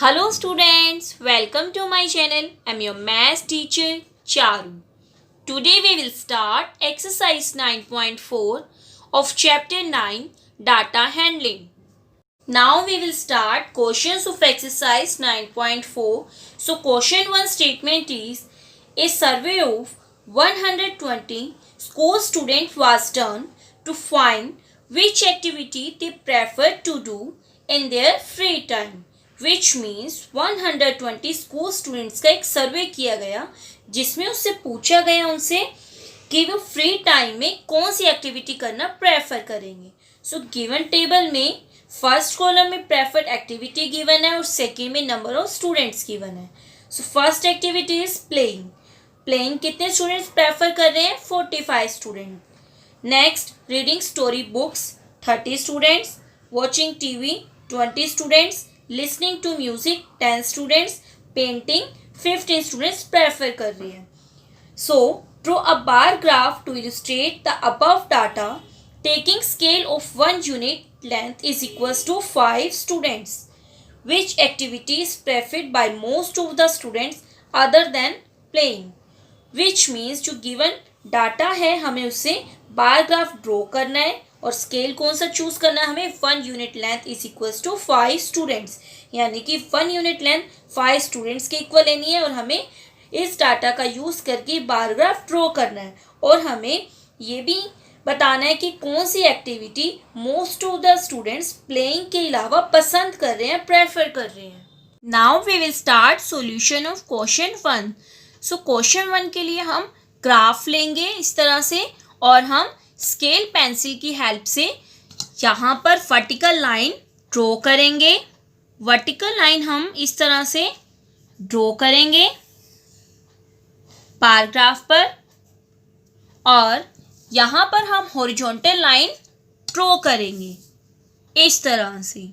Hello students, welcome to my channel. I'm your math teacher Charu. Today we will start exercise 9.4 of chapter 9 data handling. Now we will start questions of exercise 9.4. So question 1 statement is a survey of 120 school students was done to find which activity they prefer to do in their free time. Which means 120 school students का एक सर्वे किया गया जिसमें उससे पूछा गया उनसे कि वो फ्री टाइम में कौन सी एक्टिविटी करना प्रेफर करेंगे. सो गिवन टेबल में फर्स्ट कॉलम में प्रेफर्ड एक्टिविटी गिवन है और सेकेंड में नंबर ऑफ स्टूडेंट्स गिवन है. So first activity is playing. Playing कितने स्टूडेंट्स प्रेफर कर रहे हैं? 45 student. Next reading story books 30 students. Watching TV 20 students. Listening to music 10 students. Painting 15 students prefer कर रही है. So draw a bar graph to illustrate the above data taking scale of 1 unit length is equals to 5 students. Which activity is preferred by most of the students other than playing. Which means जो given data है हमें उससे bar graph draw करना है और scale कौन सा choose करना है हमें. 1 unit length is equals to 5 students. यानी कि 1 यूनिट लेंथ 5 स्टूडेंट्स के इक्वल लेनी है और हमें इस डाटा का यूज करके बार ग्राफ ड्रॉ करना है और हमें ये भी बताना है कि कौन सी activity most of the students playing के अलावा पसंद कर रहे हैं, प्रेफर कर रहे हैं. Now we will start solution of question 1. So question 1 के लिए हम ग्राफ लेंगे इस तरह से और हम स्केल पेंसिल की हेल्प से यहाँ पर वर्टिकल लाइन ड्रॉ करेंगे. वर्टिकल लाइन हम इस तरह से ड्रॉ करेंगे बार ग्राफ पर और यहाँ पर हम हॉरिजॉन्टल लाइन ड्रॉ करेंगे इस तरह से.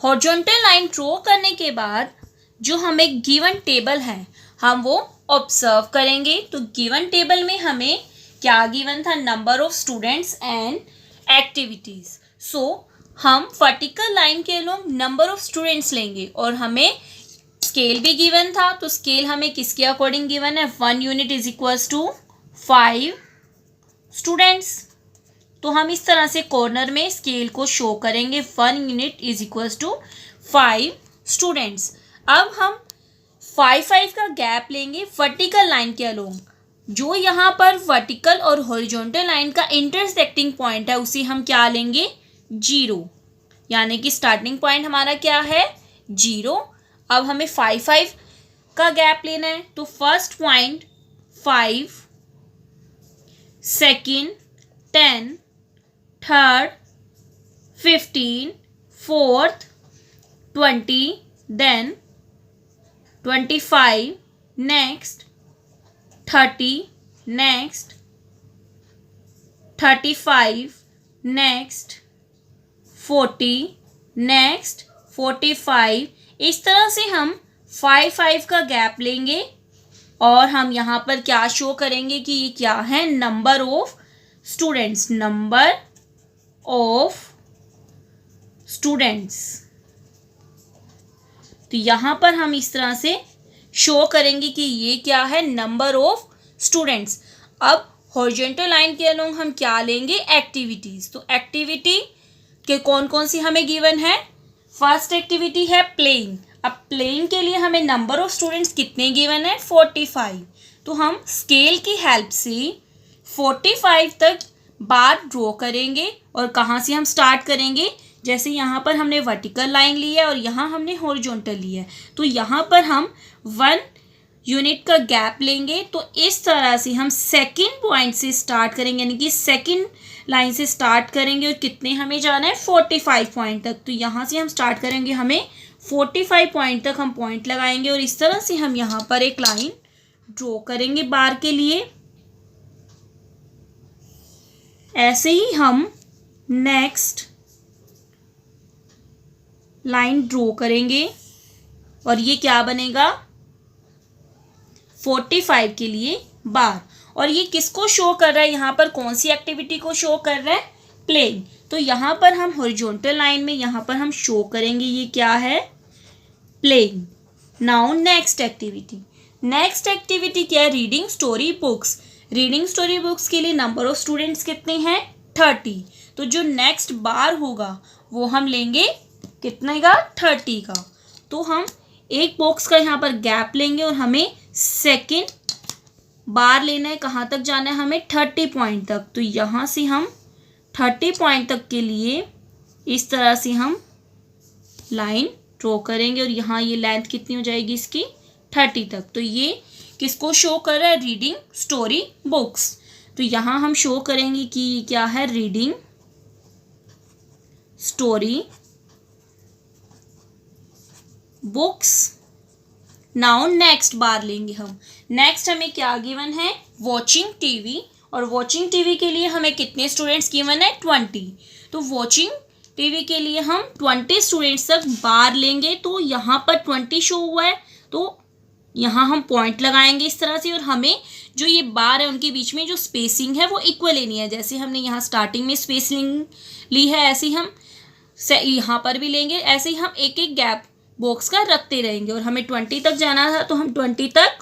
हॉरिजॉन्टल लाइन ड्रॉ करने के बाद जो हमें गिवन टेबल है हम वो ऑब्जर्व करेंगे. तो गिवन टेबल में हमें क्या गिवन था? Number of students and activities. So हम वर्टिकल लाइन के लोग नंबर ऑफ स्टूडेंट्स लेंगे और हमें स्केल भी गिवन था. तो स्केल हमें किसके अकॉर्डिंग गिवन है? 1 unit is equals to 5 students. तो हम इस तरह से कॉर्नर में स्केल को शो करेंगे 1 unit is equals to 5 students. अब हम 5 का गैप लेंगे वर्टिकल लाइन के अलोंग. जो यहाँ पर वर्टिकल और हॉरिजॉन्टल लाइन का इंटरसेक्टिंग पॉइंट है उसे हम क्या लेंगे? 0. यानी कि स्टार्टिंग पॉइंट हमारा क्या है? 0. अब हमें 5 का गैप लेना है. तो first point 5, second 10, third 15, fourth 20, then 25, next 30, next 35, next 40, next 45. इस तरह से हम 5 का गैप लेंगे और हम यहाँ पर क्या शो करेंगे कि ये क्या है? Number of students. Number of students. तो यहाँ पर हम इस तरह से शो करेंगे कि ये क्या है? Number of students. अब हॉरिजॉन्टल लाइन के अलोंग हम क्या लेंगे? एक्टिविटीज. तो एक्टिविटी के कौन कौन सी हमें गिवन है? फर्स्ट एक्टिविटी है प्लेइंग. अब प्लेइंग के लिए हमें नंबर ऑफ स्टूडेंट्स कितने गिवन है? 45. तो हम स्केल की हेल्प से 45 तक बार ड्रॉ करेंगे और कहाँ से हम स्टार्ट करेंगे? जैसे यहाँ पर हमने वर्टिकल लाइन ली है और यहाँ हमने हॉरिजॉन्टल ली है. तो यहाँ पर हम 1 यूनिट का गैप लेंगे. तो इस तरह से हम सेकंड पॉइंट से स्टार्ट करेंगे यानी कि सेकंड लाइन से स्टार्ट करेंगे और कितने हमें जाना है? 45 पॉइंट तक. तो यहाँ से हम स्टार्ट करेंगे, हमें 45 पॉइंट तक हम पॉइंट लगाएंगे और इस तरह से हम यहाँ पर एक लाइन ड्रॉ करेंगे बार के लिए. ऐसे ही हम नेक्स्ट लाइन ड्रॉ करेंगे और ये क्या बनेगा? 45 के लिए बार. और ये किसको शो कर रहा है, यहाँ पर कौन सी एक्टिविटी को शो कर रहा है, प्लेइंग। तो यहाँ पर हम हॉरिजॉन्टल लाइन में यहाँ पर हम शो करेंगे ये क्या है, playing. Now next activity, next activity क्या है, reading story books. Reading story books के लिए नंबर ऑफ स्टूडेंट्स कितने हैं, 30। तो जो नेक्स्ट बार होगा वो हम लेंगे कितने का, 30 का। तो हम एक बॉक्स का यहाँ पर गैप लेंगे और हमें सेकेंड बार लेना है, कहाँ तक जाना है हमें, 30 पॉइंट तक। तो यहाँ से हम 30 पॉइंट तक के लिए इस तरह से हम लाइन ड्रॉ करेंगे और यहाँ ये लेंथ कितनी हो जाएगी इसकी, 30 तक। तो ये किसको शो कर रहा है, रीडिंग स्टोरी बुक्स। तो यहाँ हम शो करेंगे कि ये क्या है, reading story books. Now next बार लेंगे हम, नेक्स्ट हमें क्या गिवन है, वॉचिंग टीवी। और वॉचिंग टीवी के लिए हमें कितने स्टूडेंट्स गिवन है, 20। तो वॉचिंग टीवी के लिए हम 20 स्टूडेंट्स तक बार लेंगे। तो यहाँ पर 20 शो हुआ है, तो यहाँ हम पॉइंट लगाएंगे इस तरह से, और हमें जो ये बार है उनके बीच में जो स्पेसिंग है वो इक्वल लेनी है। जैसे हमने यहाँ स्टार्टिंग में स्पेसिंग ली है, ऐसे ही हम यहाँ पर भी लेंगे। ऐसे ही हम एक एक गैप बॉक्स का रखते रहेंगे। और हमें 20 तक जाना था, तो हम 20 तक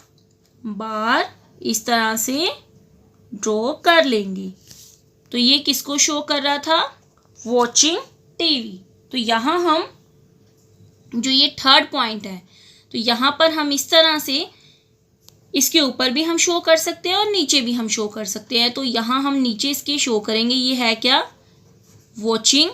बार इस तरह से ड्रॉ कर लेंगे। तो ये किसको शो कर रहा था, वॉचिंग टीवी। तो यहाँ हम जो ये थर्ड पॉइंट है, तो यहाँ पर हम इस तरह से इसके ऊपर भी हम शो कर सकते हैं और नीचे भी हम शो कर सकते हैं। तो यहाँ हम नीचे इसके शो करेंगे, ये है क्या, वॉचिंग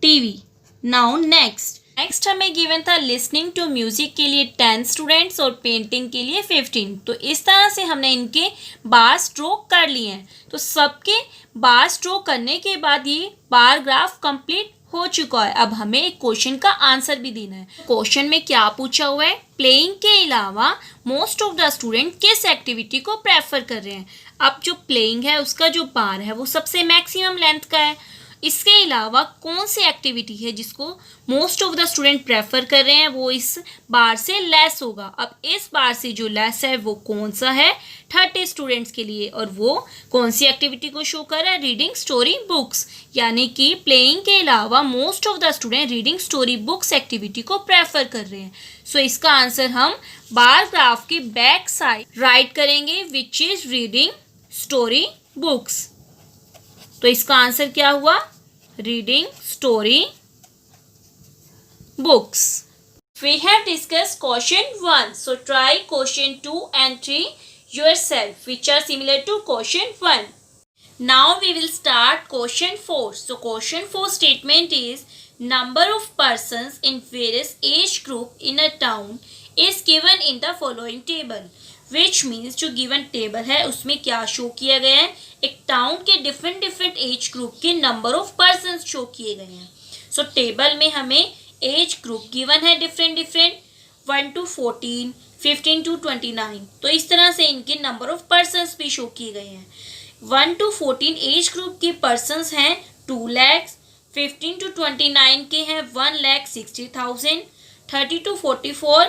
टीवी। नाउ नेक्स्ट हमें गिवन था लिसनिंग टू म्यूजिक के लिए 10 स्टूडेंट्स और पेंटिंग के लिए 15। तो इस तरह से हमने इनके बार स्ट्रोक कर लिए हैं। तो सबके बार स्ट्रोक करने के बाद ये बार ग्राफ कंप्लीट हो चुका है। अब हमें एक क्वेश्चन का आंसर भी देना है। क्वेश्चन में क्या पूछा हुआ है, प्लेइंग के अलावा मोस्ट ऑफ द स्टूडेंट किस एक्टिविटी को प्रेफर कर रहे हैं। अब जो प्लेइंग है उसका जो बार है वो सबसे मैक्सिमम लेंथ का है। इसके अलावा कौन सी एक्टिविटी है जिसको most of the student prefer कर रहे हैं, वो इस बार से लेस होगा। अब इस बार से जो लेस है वो कौन सा है, 30 स्टूडेंट्स के लिए। और वो कौन सी एक्टिविटी को शो कर रहा है, रीडिंग स्टोरी बुक्स। यानी कि प्लेइंग के अलावा most of the student reading story books activity को प्रेफर कर रहे हैं। सो इसका आंसर हम बार ग्राफ के बैक साइड राइट करेंगे, which is reading story books. तो इसका आंसर क्या हुआ, reading story books. We have discussed question 1. So try question 2 and 3 yourself, which are similar to question 1. Now we will start question 4. So question 4 statement is number of persons in various age group in a town is given in the following table. Which means जो given table है उसमें क्या show किया गया है, एक town के different as group के नंबर ऑफ पर्सन शो किए गए हैं। सो टेबल में हमें एज ग्रुप गिवन है डिफरेंट 1 to 14, 15 to 29। तो इस तरह से इनके नंबर ऑफ पर्सन्स भी शो किए गए हैं। 1 to 14 एज ग्रुप के पर्सन्स हैं 2 lakhs, 15 to 29 के हैं 1,60,000, 30 to 44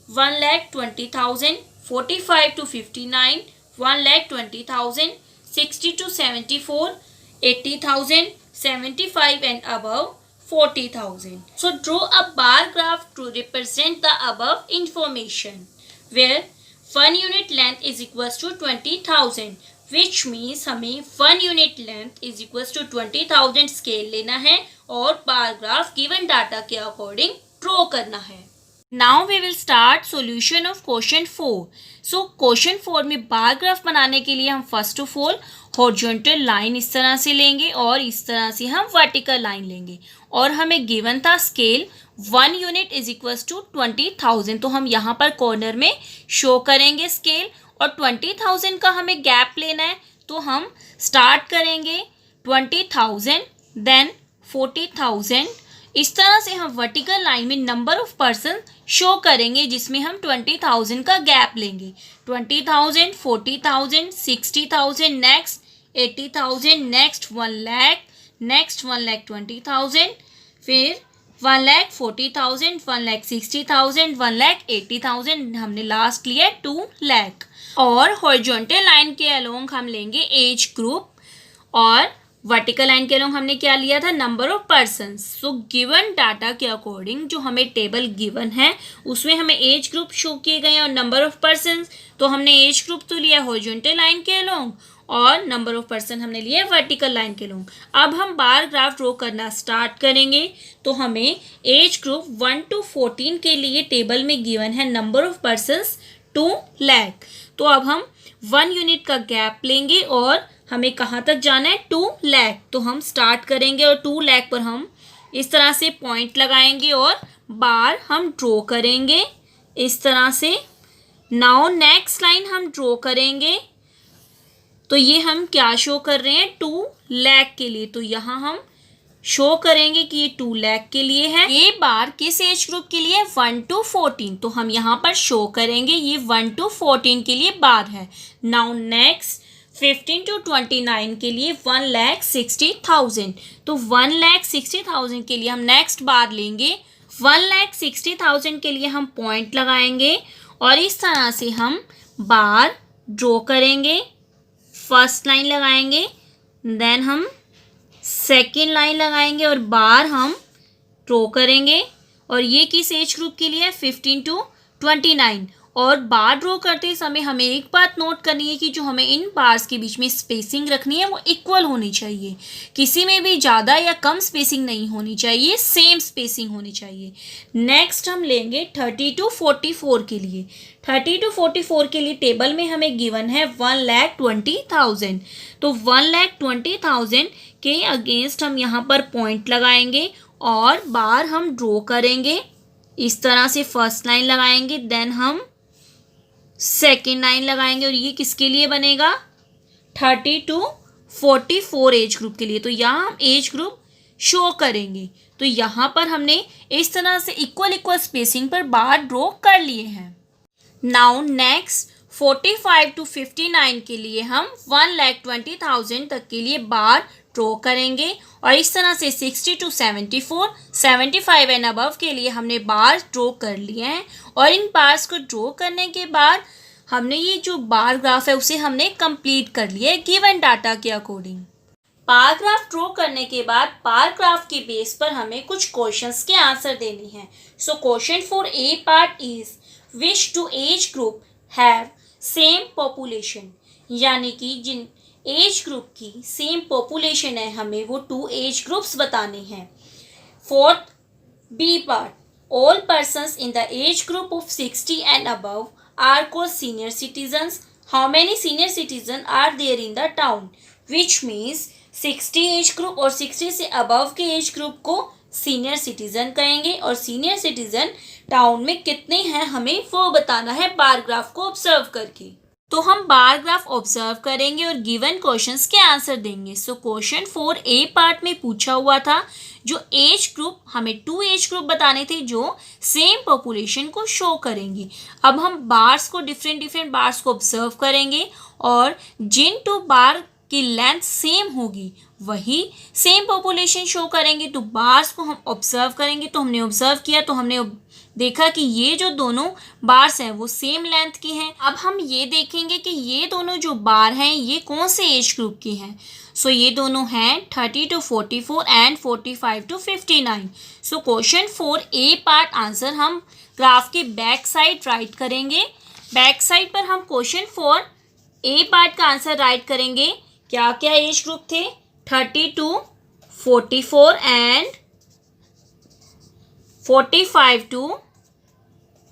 1,20,000, 45 to 59 1,20,000, 60 to 74 80,000, 75 and above 40,000. So draw a bar graph to represent the above information, where 1 unit length is equals to 20,000, which means हमें 1 unit length is equals to 20,000 scale लेना है और bar graph given data के according draw करना है। Now we will start solution of question 4. So question 4 में bar graph बनाने के लिए हम first of all horizontal line इस तरह से लेंगे और इस तरह से हम वर्टिकल लाइन लेंगे। और हमें गिवन था scale 1 unit is equals to 20,000। तो हम यहाँ पर कॉर्नर में शो करेंगे स्केल और 20,000 का हमें गैप लेना है। तो हम स्टार्ट करेंगे 20,000 देन 40,000। इस तरह से हम वर्टिकल लाइन में नंबर ऑफ पर्सन शो करेंगे जिसमें हम 20,000 का गैप लेंगे। 20,000, 40,000, 60,000, नेक्स्ट 80,000, नेक्स्ट 1 लाख, नेक्स्ट 1,20,000, फिर 1,40,000, 1,60,000, 1,80,000, हमने लास्ट लिया 2 लाख। और हॉरिजॉन्टल लाइन के अलोंग हम लेंगे एज ग्रुप, और वर्टिकल लाइन के अलोंग हमने क्या लिया था, number of persons. So given data के अकॉर्डिंग जो हमें टेबल गिवन है उसमें हमें एज ग्रुप शो किए गए हैं और नंबर ऑफ पर्सन्स, तो हमने एज ग्रुप तो लिया हॉरिजॉन्टल लाइन के अलोंग और नंबर ऑफ पर्सन हमने लिए वर्टिकल लाइन के अलोंग। अब हम बार ग्राफ ड्रॉ करना स्टार्ट करेंगे। तो हमें एज ग्रुप 1 to 14 के लिए टेबल में गिवन है नंबर ऑफ पर्सन्स 2 लाख। तो अब हम 1 यूनिट का गैप लेंगे और हमें कहाँ तक जाना है, 2 लाख। तो हम स्टार्ट करेंगे और 2 लाख पर हम इस तरह से पॉइंट लगाएंगे और बार हम ड्रॉ करेंगे इस तरह से। नाउ नेक्स्ट लाइन हम ड्रॉ करेंगे, तो ये हम क्या शो कर रहे हैं, 2 लाख के लिए। तो यहाँ हम शो करेंगे कि ये 2 लाख के लिए है। ये बार किस एज ग्रुप के लिए, 1 to 14। तो हम यहाँ पर शो करेंगे ये 1 to 14 के लिए बार है। नाउ नेक्स्ट 15 to 29 के लिए 1,60,000। तो 1,60,000 के लिए हम नेक्स्ट बार लेंगे। 1,60,000 के लिए हम पॉइंट लगाएंगे और इस तरह से हम बार ड्रॉ करेंगे। फर्स्ट लाइन लगाएंगे, देन हम सेकेंड लाइन लगाएंगे और बार हम ड्रॉ करेंगे। और ये किस एज ग्रुप के लिए है, 15 to 29। और बार ड्रॉ करते समय हमें एक बात नोट करनी है कि जो हमें इन बार्स के बीच में स्पेसिंग रखनी है वो इक्वल होनी चाहिए, किसी में भी ज़्यादा या कम स्पेसिंग नहीं होनी चाहिए, सेम स्पेसिंग होनी चाहिए। नेक्स्ट हम लेंगे 30 to 44 के लिए। 30 to 44 के लिए टेबल में हमें गिवन है 1,20,000। तो 1,20,000 के अगेंस्ट हम यहाँ पर पॉइंट लगाएंगे और बार हम ड्रॉ करेंगे इस तरह से। फर्स्ट लाइन लगाएंगे, देन हम सेकेंड लाइन लगाएंगे और ये किसके लिए बनेगा, 30 to 44 एज ग्रुप के लिए। तो यहाँ हम एज ग्रुप शो करेंगे। तो यहाँ पर हमने इस तरह से इक्वल स्पेसिंग पर बार ड्रॉ कर लिए हैं। नाउ नेक्स्ट 45 to 59 के लिए हम 1,20,000 तक के लिए बार ड्रॉ करेंगे और इस तरह से 60 to 74, 75 एंड अबव के लिए हमने बार ड्रॉ कर लिए हैं। और इन बार्स को ड्रॉ करने के बाद हमने ये जो बार ग्राफ है उसे हमने कंप्लीट कर लिया है गिवन डाटा के अकॉर्डिंग। बार ग्राफ ड्रॉ करने के बाद बार ग्राफ के बेस पर हमें कुछ क्वेश्चंस के आंसर देनी है। So question four A part is which two age group have same population, यानी कि जिन एज ग्रुप की सेम पॉपुलेशन है हमें वो 2 एज ग्रुप्स बताने हैं। Fourth B part, all persons in the age group of 60 and above are called senior citizens. How many senior citizen are there in the town, which means 60 age group और 60 से above के age group को senior citizen कहेंगे और senior citizen town में कितने हैं हमें वो बताना है बार ग्राफ को ऑब्जर्व करके। तो हम बार ग्राफ ऑब्जर्व करेंगे और गिवन क्वेश्चंस के आंसर देंगे। सो क्वेश्चन 4 ए पार्ट में पूछा हुआ था जो एज ग्रुप, हमें 2 एज ग्रुप बताने थे जो सेम पॉपुलेशन को शो करेंगे। अब हम बार्स को डिफरेंट बार्स को ऑब्जर्व करेंगे और जिन 2 बार की लेंथ सेम होगी वही सेम पॉपुलेशन शो करेंगे। तो बार्स को हम ऑब्जर्व करेंगे, तो हमने ऑब्जर्व किया तो हमने देखा कि ये जो दोनों बार्स हैं वो सेम लेंथ की हैं। अब हम ये देखेंगे कि ये दोनों जो बार हैं ये कौन से एज ग्रुप की हैं। सो ये दोनों हैं 30 to 44 and 45 to 59। So question 4 A part answer हम ग्राफ के बैक साइड राइट करेंगे। बैक साइड पर हम क्वेश्चन 4 ए पार्ट का आंसर राइट करेंगे। क्या क्या एज ग्रुप थे, 30 to 44 and 45 to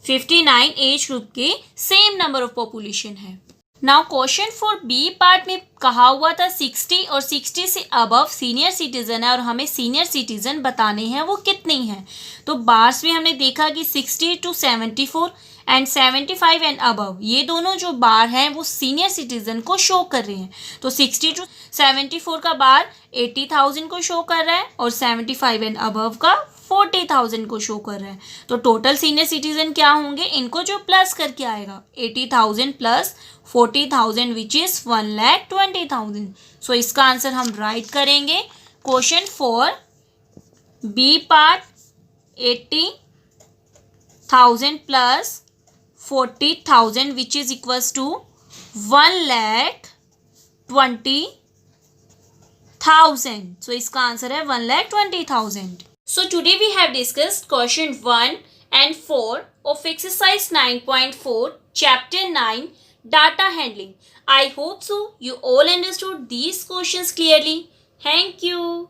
59 age group के सेम नंबर ऑफ पॉपुलेशन है। Now question four B part में कहा हुआ था 60 और 60 से अबव सीनियर सिटीजन है और हमें सीनियर सिटीजन बताने हैं वो कितनी हैं। तो बार्स में हमने देखा कि 60 to 74 एंड 75 एंड अबव ये दोनों जो बार हैं वो सीनियर सिटीजन को शो कर रहे हैं। तो 60 to 74 का बार 80,000 को शो कर रहा है और 75 एंड अबव का 40,000 को शो कर रहा है। तो टोटल सीनियर सिटीजन क्या होंगे, इनको जो प्लस करके आएगा 80,000 प्लस 40,000 विच इज 1,20,000। सो इसका आंसर हम राइट करेंगे। Question 4 B part 80,000 plus 40,000 which is equals to 1,20,000. So इसका आंसर है 1,20,000. So today we have discussed question 1 and 4 of exercise 9.4 chapter 9 data handling. I hope so you all understood these questions clearly. Thank you.